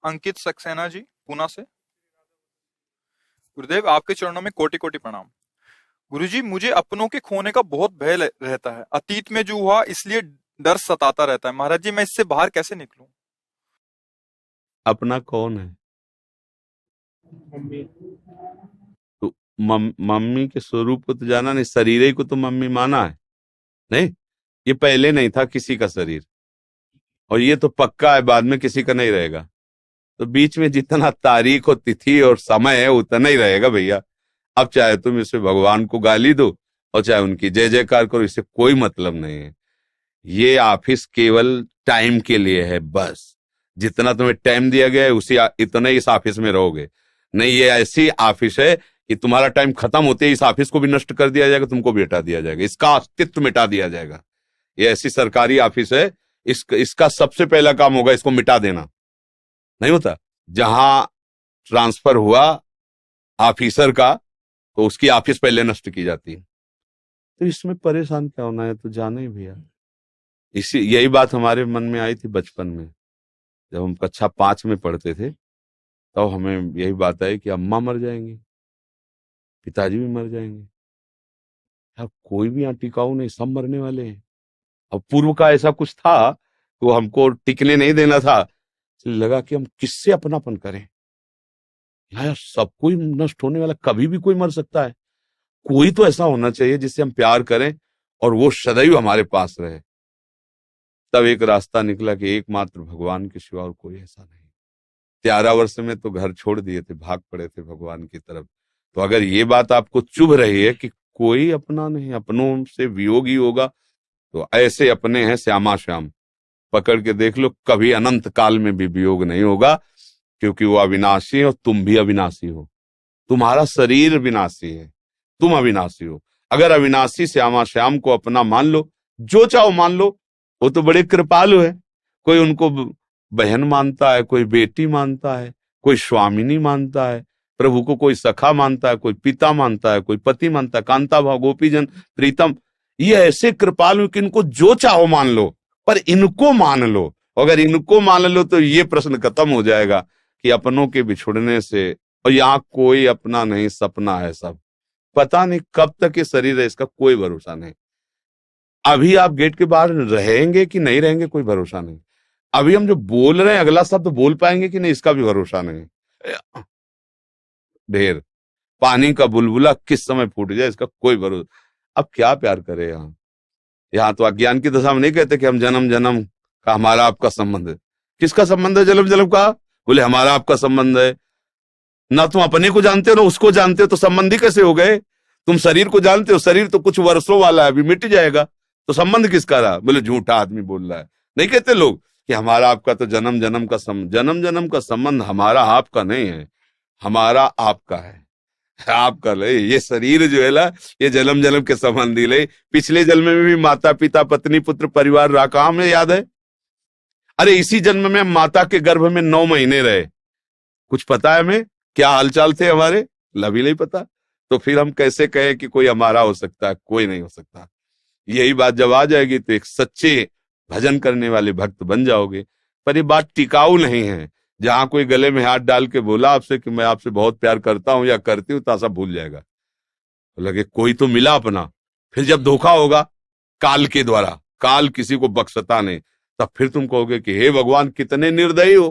अंकित सक्सेना जी, पूना से। गुरुदेव, आपके चरणों में कोटि कोटि प्रणाम। गुरुजी, मुझे अपनों के खोने का बहुत भय रहता है। अतीत में जो हुआ इसलिए डर सताता रहता है। महाराज जी, मैं इससे बाहर कैसे निकलूं? अपना कौन है? तो मम्मी के स्वरूप को तो जाना नहीं, शरीर ही को तो मम्मी माना है। नहीं, ये पहले नहीं था किसी का शरीर, और ये तो पक्का है बाद में किसी का नहीं रहेगा। तो बीच में जितना तारीख और तिथि और समय है उतना ही रहेगा भैया। अब चाहे तुम इसे भगवान को गाली दो और चाहे उनकी जय जयकार करो, इससे कोई मतलब नहीं है। ये ऑफिस केवल टाइम के लिए है बस। जितना तुम्हें टाइम दिया गया है उसी इतने इस ऑफिस में रहोगे। नहीं, ये ऐसी ऑफिस है कि तुम्हारा टाइम खत्म होते ही इस ऑफिस को भी नष्ट कर दिया जाएगा, तुमको भी हटा दिया जाएगा, इसका अस्तित्व मिटा दिया जाएगा। ये ऐसी सरकारी ऑफिस है, इसका सबसे पहला काम होगा इसको मिटा देना। नहीं होता? जहां ट्रांसफर हुआ ऑफिसर का तो उसकी ऑफिस पहले नष्ट की जाती है। तो इसमें परेशान क्या होना है, तो जाना ही भैया। इसी यही बात हमारे मन में आई थी बचपन में, जब हम कक्षा 5 में पढ़ते थे। तो हमें यही बात आई कि अम्मा मर जाएंगी, पिताजी भी मर जाएंगे, यार कोई भी यहाँ टिकाऊ नहीं, सब मरने वाले हैं। अब पूर्व का ऐसा कुछ था तो हमको टिकने नहीं देना था, इसलिए लगा कि हम किससे अपनापन करें। यार सब कोई नष्ट होने वाला, कभी भी कोई मर सकता है। कोई तो ऐसा होना चाहिए जिससे हम प्यार करें और वो सदैव हमारे पास रहे। तब एक रास्ता निकला कि एकमात्र भगवान के सिवा और कोई ऐसा नहीं। 11 वर्ष में तो घर छोड़ दिए थे, भाग पड़े थे भगवान की तरफ। तो अगर ये बात आपको चुभ रही है कि कोई अपना नहीं, अपनों से वियोग ही होगा, तो ऐसे अपने हैं श्यामा श्याम, पकड़ के देख लो, कभी अनंत काल में भी वियोग नहीं होगा, क्योंकि वो अविनाशी है और तुम भी अविनाशी हो। तुम्हारा शरीर विनाशी है, तुम अविनाशी हो। अगर अविनाशी श्यामा श्याम को अपना मान लो, जो चाहो मान लो, वो तो बड़े कृपालु है। कोई उनको बहन मानता है, कोई बेटी मानता है, कोई स्वामिनी मानता है, प्रभु को कोई सखा मानता है, कोई पिता मानता है, कोई पति मानता है, कांता भाव गोपीजन प्रीतम। ये ऐसे कृपालु कि इनको जो चाहो मान लो, पर इनको मान लो। अगर इनको मान लो तो ये प्रश्न खत्म हो जाएगा कि अपनों के बिछुड़ने से, और यहाँ कोई अपना नहीं, सपना है सब। पता नहीं कब तक ये शरीर है, इसका कोई भरोसा नहीं। अभी आप गेट के बाहर रहेंगे कि नहीं रहेंगे, कोई भरोसा नहीं। अभी हम जो बोल रहे हैं अगला शब्द बोल पाएंगे कि नहीं, इसका भी भरोसा नहीं। ढेर पानी का बुलबुला किस समय फूट जाए, इसका कोई भरोसा। अब क्या प्यार करे यहाँ। यहाँ तो अज्ञान की दशा में नहीं कहते कि हम जन्म जन्म का हमारा आपका संबंध है। किसका संबंध है जन्म जन्म का? बोले हमारा आपका संबंध है। ना तुम अपने को जानते हो ना उसको जानते हो, तो संबंधी कैसे हो गए? तुम शरीर को जानते हो, शरीर तो कुछ वर्षों वाला है, अभी मिट जाएगा, तो संबंध किसका रहा? बोले झूठा आदमी बोल रहा है। नहीं कहते लोग कि हमारा आपका तो जन्म जन्म का संबंध। जन्म जन्म का संबंध हमारा आपका नहीं है, हमारा आपका है। आपका ले ये शरीर जो है ना, ये जन्म जन्म के संबंधी ले। पिछले जन्म में भी माता पिता पत्नी पुत्र परिवार रहा, कहां हमें याद है? अरे इसी जन्म में माता के गर्भ में 9 महीने रहे, कुछ पता है हमें क्या हालचाल थे हमारे? लभी नहीं पता। तो फिर हम कैसे कहें कि कोई हमारा हो सकता है? कोई नहीं हो सकता। यही बात जब आ जाएगी तो एक सच्चे भजन करने वाले भक्त बन जाओगे। पर ये बात टिकाऊ नहीं है। जहां कोई गले में हाथ डाल के बोला आपसे कि मैं आपसे बहुत प्यार करता हूं या करती हूं, तो सब भूल जाएगा। तो लगे कोई तो मिला अपना। फिर जब धोखा होगा काल के द्वारा, काल किसी को बख्शता नहीं, तब फिर तुम कहोगे कि हे भगवान कितने निर्दयी हो,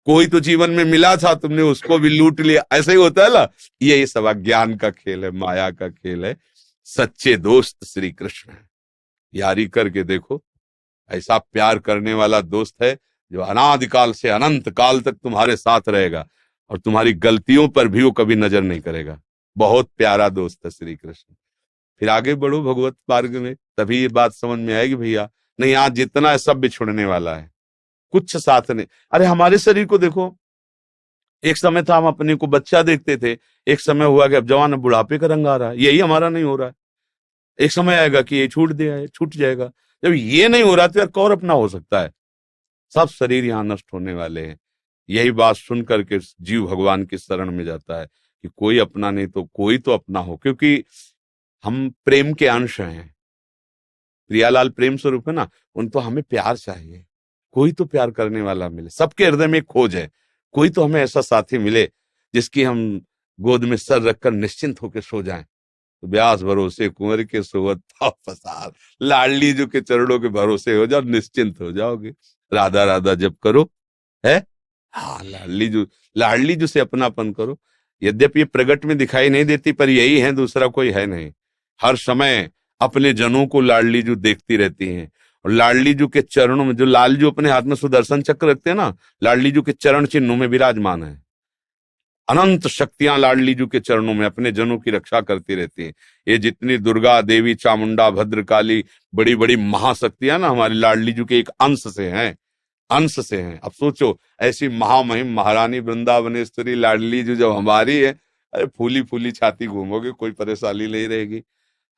कोई तो जीवन में मिला था, तुमने उसको भी लूट लिया। ऐसे ही होता है ना। ये सब अज्ञान का खेल है, माया का खेल है। सच्चे दोस्त श्री कृष्ण है। यारी करके देखो, ऐसा प्यार करने वाला दोस्त है जो अनादिकाल से अनंत काल तक तुम्हारे साथ रहेगा और तुम्हारी गलतियों पर भी वो कभी नजर नहीं करेगा। बहुत प्यारा दोस्त है श्री कृष्ण। फिर आगे बढ़ो भगवत मार्ग में, तभी ये बात समझ में आएगी भैया। नहीं, आज जितना है सब बिछुड़ने वाला है, कुछ साथ नहीं। अरे हमारे शरीर को देखो, एक समय था हम अपने को बच्चा देखते थे, एक समय हुआ कि अब जवान बुढ़ापे का रंग आ रहा है। यही हमारा नहीं हो रहा है। एक समय आएगा कि ये छूट जाएगा। जब ये नहीं हो रहा तो यार कौन अपना हो सकता है? सब शरीर यहाँ नष्ट होने वाले हैं। यही बात सुन करके जीव भगवान की शरण में जाता है कि कोई अपना नहीं तो कोई तो अपना हो, क्योंकि हम प्रेम के अंश हैं। प्रियालाल प्रेम स्वरूप है ना, उन तो हमें प्यार चाहिए। कोई तो प्यार करने वाला मिले। सबके हृदय में एक खोज है, कोई तो हमें ऐसा साथी मिले जिसकी हम गोद में सर रखकर निश्चिंत होकर सो जाएं। तो ब्यास भरोसे कुंवर के सोवत था पसार, लाडली जो के चरणों के भरोसे हो जाओ, निश्चिंत हो जाओगे। राधा राधा जब करो है, हाँ लाडली जो से अपनापन करो। यद्यपि ये प्रगट में दिखाई नहीं देती, पर यही है, दूसरा कोई है नहीं। हर समय अपने जनों को लाडली जो देखती रहती हैं, और लाडली जो के चरणों में, जो लाल जो अपने हाथ में सुदर्शन चक्र रखते हैं ना, लाडली जो के चरण चिन्हों में विराजमान है। अनंत शक्तियां लाडली जी के चरणों में अपने जनों की रक्षा करती रहती हैं। ये जितनी दुर्गा देवी, चामुंडा, भद्रकाली, बड़ी बड़ी महाशक्तियां ना, हमारी लाडली जी के एक अंश से हैं, अंश से हैं। अब सोचो, ऐसी महामहिम महारानी वृंदावनेश्वरी लाडली जी जब हमारी है, अरे फूली फूली छाती घूमोगे, कोई परेशानी नहीं रहेगी।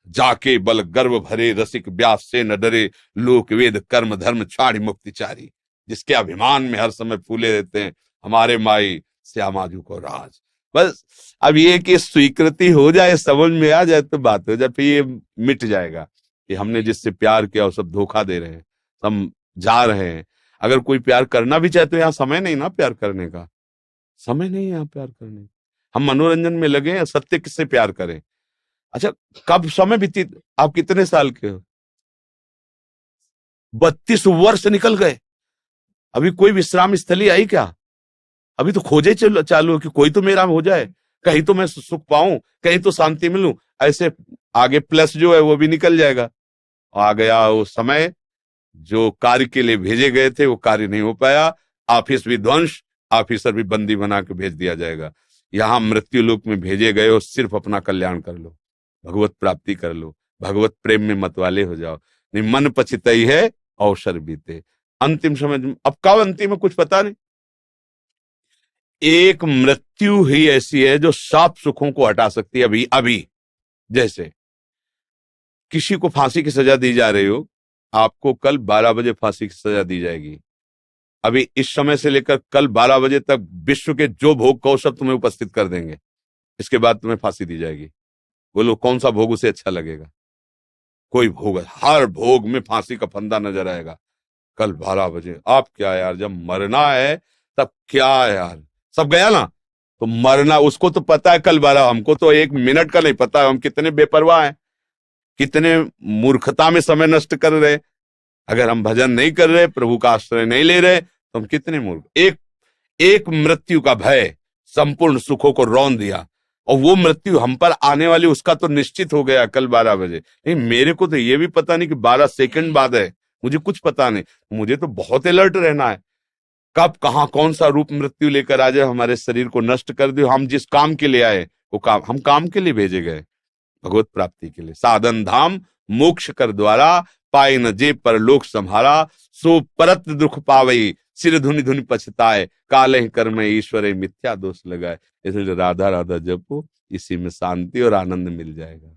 जाके बल गर्व भरे रसिक व्यास से न डरे, लोक वेद कर्म धर्म छाड़ी मुक्ति चारी। जिसके अभिमान में हर समय फूले रहते हैं हमारे माई श्यामाजू को राज। बस अब ये कि स्वीकृति हो जाए, समझ में आ जाए तो बात हो जाए, फिर ये मिट जाएगा कि हमने जिससे प्यार किया वो सब धोखा दे रहे हैं, हम जा रहे हैं। अगर कोई प्यार करना भी चाहे तो यहाँ समय नहीं ना प्यार करने का, समय नहीं है यहाँ प्यार करने का। हम मनोरंजन में लगे हैं, सत्य किससे प्यार करें। अच्छा, कब समय बीती, आप कितने साल के हो? 32 वर्ष निकल गए, अभी कोई विश्राम स्थली आई क्या? अभी तो खोजे चालू कि कोई तो मेरा हो जाए, कहीं तो मैं सुख पाऊं, कहीं तो शांति मिलूं। ऐसे आगे प्लस जो है वो भी निकल जाएगा। आ गया वो समय, जो कार्य के लिए भेजे गए थे वो कार्य नहीं हो पाया, ऑफिस भी ध्वंस, ऑफिसर भी बंदी बना के भेज दिया जाएगा। यहां मृत्यु लोक में भेजे गए हो सिर्फ अपना कल्याण कर लो, भगवत प्राप्ति कर लो, भगवत प्रेम में मतवाले हो जाओ। नहीं, मन पछितई है अवसर बीते। अंतिम समय, अब कब अंतिम है कुछ पता नहीं। एक मृत्यु ही ऐसी है जो सब सुखों को हटा सकती है अभी अभी। जैसे किसी को फांसी की सजा दी जा रही हो, आपको कल 12 बजे फांसी की सजा दी जाएगी। अभी इस समय से लेकर कल 12 बजे तक विश्व के जो भोग को सब तुम्हें उपस्थित कर देंगे, इसके बाद तुम्हें फांसी दी जाएगी। बोलो कौन सा भोग उसे अच्छा लगेगा? कोई भोग, हर भोग में फांसी का फंदा नजर आएगा। कल 12 बजे, आप क्या यार, जब मरना है तब क्या यार, सब गया ना, तो मरना उसको तो पता है कल 12, हमको तो 1 मिनट का नहीं पता। हम कितने बेपरवाह हैं, कितने मूर्खता में समय नष्ट कर रहे। अगर हम भजन नहीं कर रहे, प्रभु का आश्रय नहीं ले रहे, तो हम कितने मूर्ख। एक मृत्यु का भय संपूर्ण सुखों को रौंद दिया, और वो मृत्यु हम पर आने वाली उसका तो निश्चित हो गया कल 12 बजे। नहीं, मेरे को तो ये भी पता नहीं कि 12 सेकंड बाद है, मुझे कुछ पता नहीं। मुझे तो बहुत अलर्ट रहना है, कब कहां कौन सा रूप मृत्यु लेकर आ जाए, हमारे शरीर को नष्ट कर दे। हम जिस काम के लिए आए वो काम, हम काम के लिए भेजे गए, भगवत प्राप्ति के लिए। साधन धाम मोक्ष कर द्वारा, पाए न जे परलोक संहारा, सो परत दुख पावई, सिर धुनि धुनि पछताए, काले कर्म ईश्वरे मिथ्या दोष लगाए। इसलिए राधा राधा जपो, इसी में शांति और आनंद मिल जाएगा।